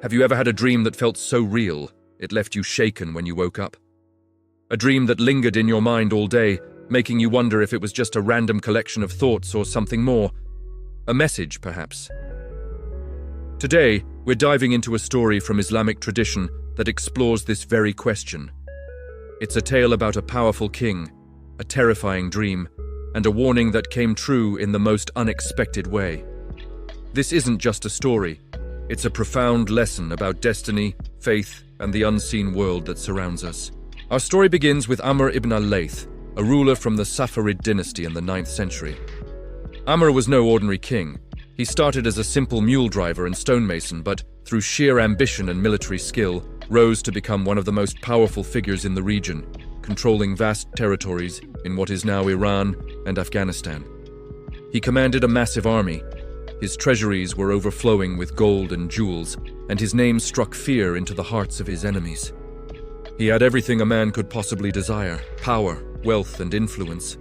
Have you ever had a dream that felt so real, it left you shaken when you woke up? A dream that lingered in your mind all day, making you wonder if it was just a random collection of thoughts or something more. A message, perhaps. Today, we're diving into a story from Islamic tradition that explores this very question. It's a tale about a powerful king, a terrifying dream, and a warning that came true in the most unexpected way. This isn't just a story. It's a profound lesson about destiny, faith, and the unseen world that surrounds us. Our story begins with Amr ibn al-Layth, a ruler from the Saffarid dynasty in the 9th century. Amr was no ordinary king. He started as a simple mule driver and stonemason, but through sheer ambition and military skill, rose to become one of the most powerful figures in the region, controlling vast territories in what is now Iran and Afghanistan. He commanded a massive army. His treasuries were overflowing with gold and jewels, and his name struck fear into the hearts of his enemies. He had everything a man could possibly desire: power, wealth, and influence.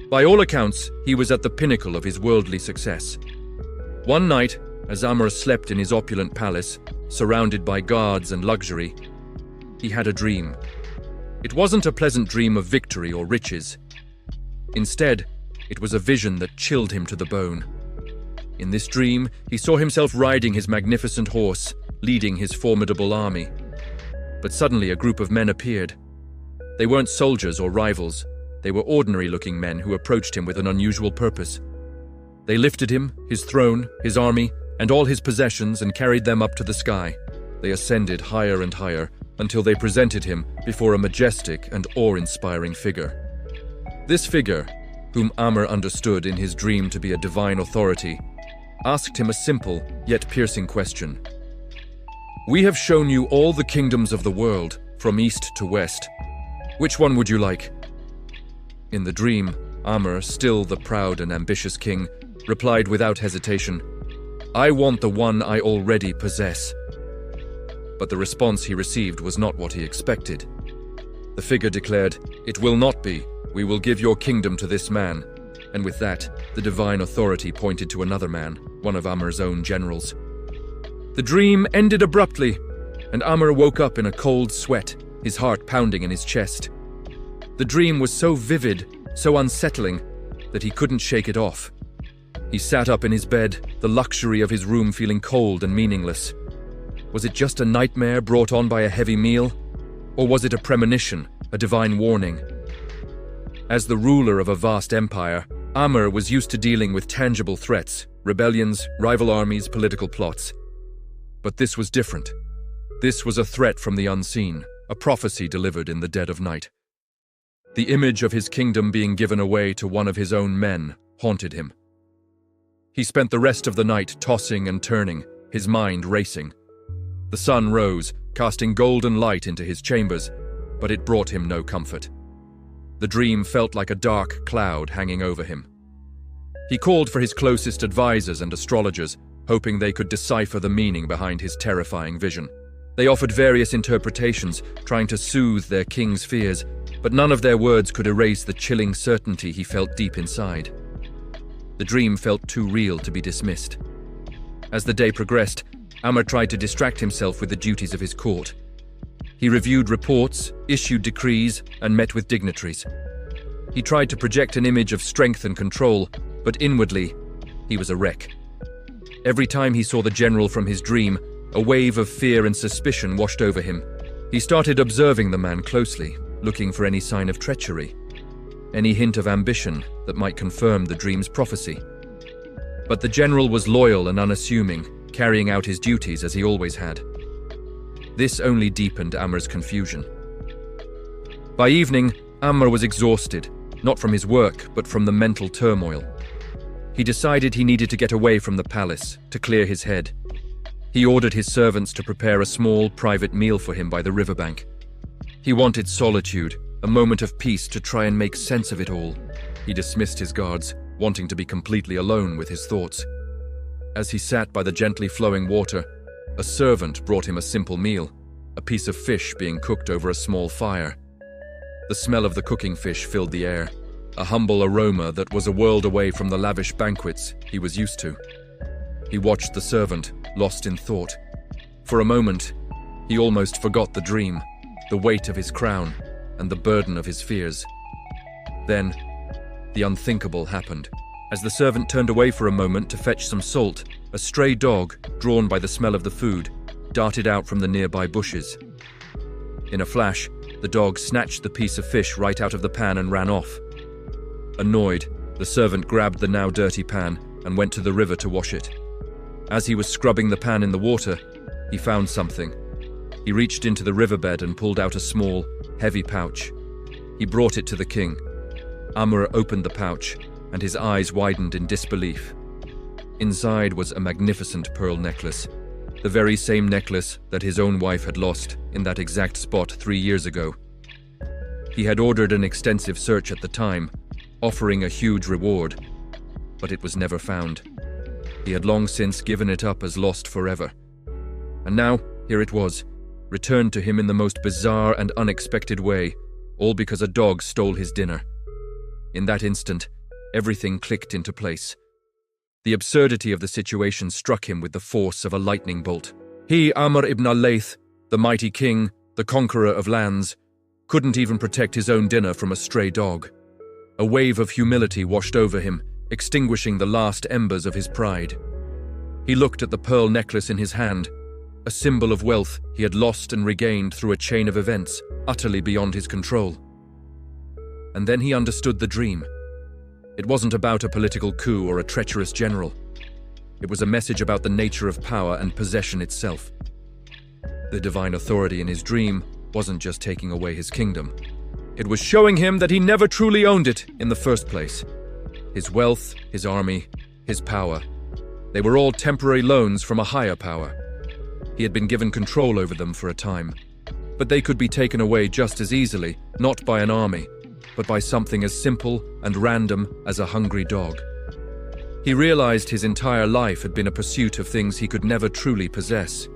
By all accounts, he was at the pinnacle of his worldly success. One night, as Amr slept in his opulent palace, surrounded by guards and luxury, he had a dream. It wasn't a pleasant dream of victory or riches. Instead, it was a vision that chilled him to the bone. In this dream, he saw himself riding his magnificent horse, leading his formidable army. But suddenly a group of men appeared. They weren't soldiers or rivals. They were ordinary-looking men who approached him with an unusual purpose. They lifted him, his throne, his army, and all his possessions and carried them up to the sky. They ascended higher and higher until they presented him before a majestic and awe-inspiring figure. This figure, whom Amr understood in his dream to be a divine authority, asked him a simple yet piercing question. "We have shown you all the kingdoms of the world, from east to west. Which one would you like?" In the dream, Amr, still the proud and ambitious king, replied without hesitation, "I want the one I already possess." But the response he received was not what he expected. The figure declared, "It will not be. We will give your kingdom to this man." And with that, the divine authority pointed to another man, one of Amr's own generals. The dream ended abruptly, and Amr woke up in a cold sweat, his heart pounding in his chest. The dream was so vivid, so unsettling, that he couldn't shake it off. He sat up in his bed, the luxury of his room feeling cold and meaningless. Was it just a nightmare brought on by a heavy meal? Or was it a premonition, a divine warning? As the ruler of a vast empire, Amr was used to dealing with tangible threats, rebellions, rival armies, political plots. But this was different. This was a threat from the unseen, a prophecy delivered in the dead of night. The image of his kingdom being given away to one of his own men haunted him. He spent the rest of the night tossing and turning, his mind racing. The sun rose, casting golden light into his chambers, but it brought him no comfort. The dream felt like a dark cloud hanging over him. He called for his closest advisors and astrologers, hoping they could decipher the meaning behind his terrifying vision. They offered various interpretations, trying to soothe their king's fears, but none of their words could erase the chilling certainty he felt deep inside. The dream felt too real to be dismissed. As the day progressed, Amr tried to distract himself with the duties of his court. He reviewed reports, issued decrees, and met with dignitaries. He tried to project an image of strength and control, but inwardly, he was a wreck. Every time he saw the general from his dream, a wave of fear and suspicion washed over him. He started observing the man closely, looking for any sign of treachery, any hint of ambition that might confirm the dream's prophecy. But the general was loyal and unassuming, carrying out his duties as he always had. This only deepened Amr's confusion. By evening, Amr was exhausted, not from his work, but from the mental turmoil. He decided he needed to get away from the palace, to clear his head. He ordered his servants to prepare a small, private meal for him by the riverbank. He wanted solitude, a moment of peace to try and make sense of it all. He dismissed his guards, wanting to be completely alone with his thoughts. As he sat by the gently flowing water, a servant brought him a simple meal, a piece of fish being cooked over a small fire. The smell of the cooking fish filled the air, a humble aroma that was a world away from the lavish banquets he was used to. He watched the servant, lost in thought. For a moment, he almost forgot the dream, the weight of his crown, and the burden of his fears. Then, the unthinkable happened. As the servant turned away for a moment to fetch some salt, a stray dog, drawn by the smell of the food, darted out from the nearby bushes. In a flash, the dog snatched the piece of fish right out of the pan and ran off. Annoyed, the servant grabbed the now dirty pan and went to the river to wash it. As he was scrubbing the pan in the water, he found something. He reached into the riverbed and pulled out a small, heavy pouch. He brought it to the king. Amr opened the pouch, and his eyes widened in disbelief. Inside was a magnificent pearl necklace, the very same necklace that his own wife had lost in that exact spot 3 years ago. He had ordered an extensive search at the time, offering a huge reward, but it was never found. He had long since given it up as lost forever. And now, here it was, returned to him in the most bizarre and unexpected way, all because a dog stole his dinner. In that instant, everything clicked into place. The absurdity of the situation struck him with the force of a lightning bolt. He, Amr ibn al-Layth, the mighty king, the conqueror of lands, couldn't even protect his own dinner from a stray dog. A wave of humility washed over him, extinguishing the last embers of his pride. He looked at the pearl necklace in his hand, a symbol of wealth he had lost and regained through a chain of events utterly beyond his control. And then he understood the dream. It wasn't about a political coup or a treacherous general. It was a message about the nature of power and possession itself. The divine authority in his dream wasn't just taking away his kingdom. It was showing him that he never truly owned it in the first place. His wealth, his army, his power, they were all temporary loans from a higher power. He had been given control over them for a time, but they could be taken away just as easily, not by an army, but by something as simple and random as a hungry dog. He realized his entire life had been a pursuit of things he could never truly possess.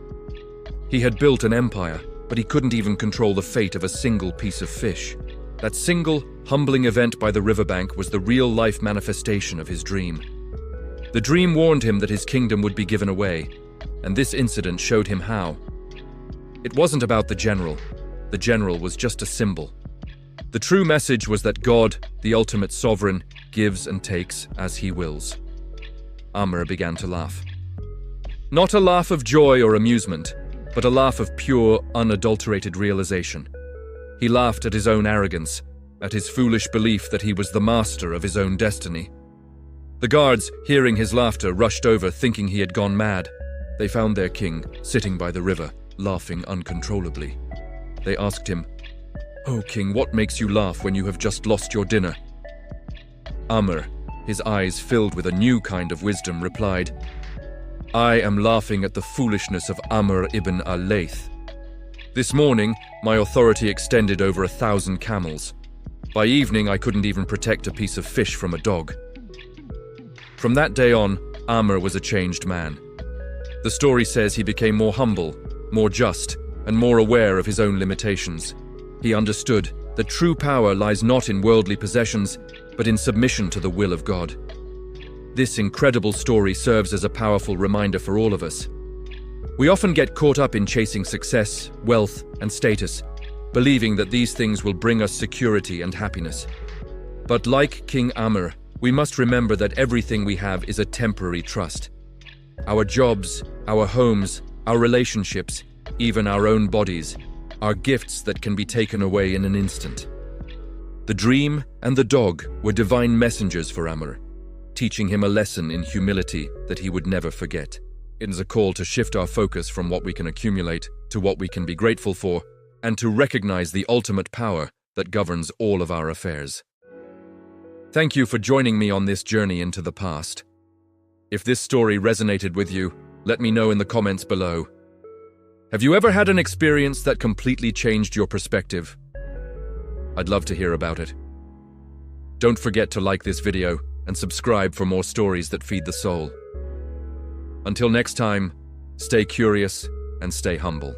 He had built an empire, but he couldn't even control the fate of a single piece of fish. That single, humbling event by the riverbank was the real-life manifestation of his dream. The dream warned him that his kingdom would be given away, and this incident showed him how. It wasn't about the general. The general was just a symbol. The true message was that God, the ultimate sovereign, gives and takes as he wills. Amr began to laugh. Not a laugh of joy or amusement, but a laugh of pure, unadulterated realization. He laughed at his own arrogance, at his foolish belief that he was the master of his own destiny. The guards, hearing his laughter, rushed over thinking he had gone mad. They found their king sitting by the river, laughing uncontrollably. They asked him, "Oh, king, what makes you laugh when you have just lost your dinner?" Amr, his eyes filled with a new kind of wisdom, replied, "I am laughing at the foolishness of Amr ibn al-Layth. This morning, my authority extended over 1,000 camels. By evening, I couldn't even protect a piece of fish from a dog." From that day on, Amr was a changed man. The story says he became more humble, more just, and more aware of his own limitations. He understood that true power lies not in worldly possessions, but in submission to the will of God. This incredible story serves as a powerful reminder for all of us. We often get caught up in chasing success, wealth, and status, believing that these things will bring us security and happiness. But like King Amr, we must remember that everything we have is a temporary trust. Our jobs, our homes, our relationships, even our own bodies, are gifts that can be taken away in an instant. The dream and the dog were divine messengers for Amr, teaching him a lesson in humility that he would never forget. It is a call to shift our focus from what we can accumulate to what we can be grateful for, and to recognize the ultimate power that governs all of our affairs. Thank you for joining me on this journey into the past. If this story resonated with you, let me know in the comments below. Have you ever had an experience that completely changed your perspective? I'd love to hear about it. Don't forget to like this video and subscribe for more stories that feed the soul. Until next time, stay curious and stay humble.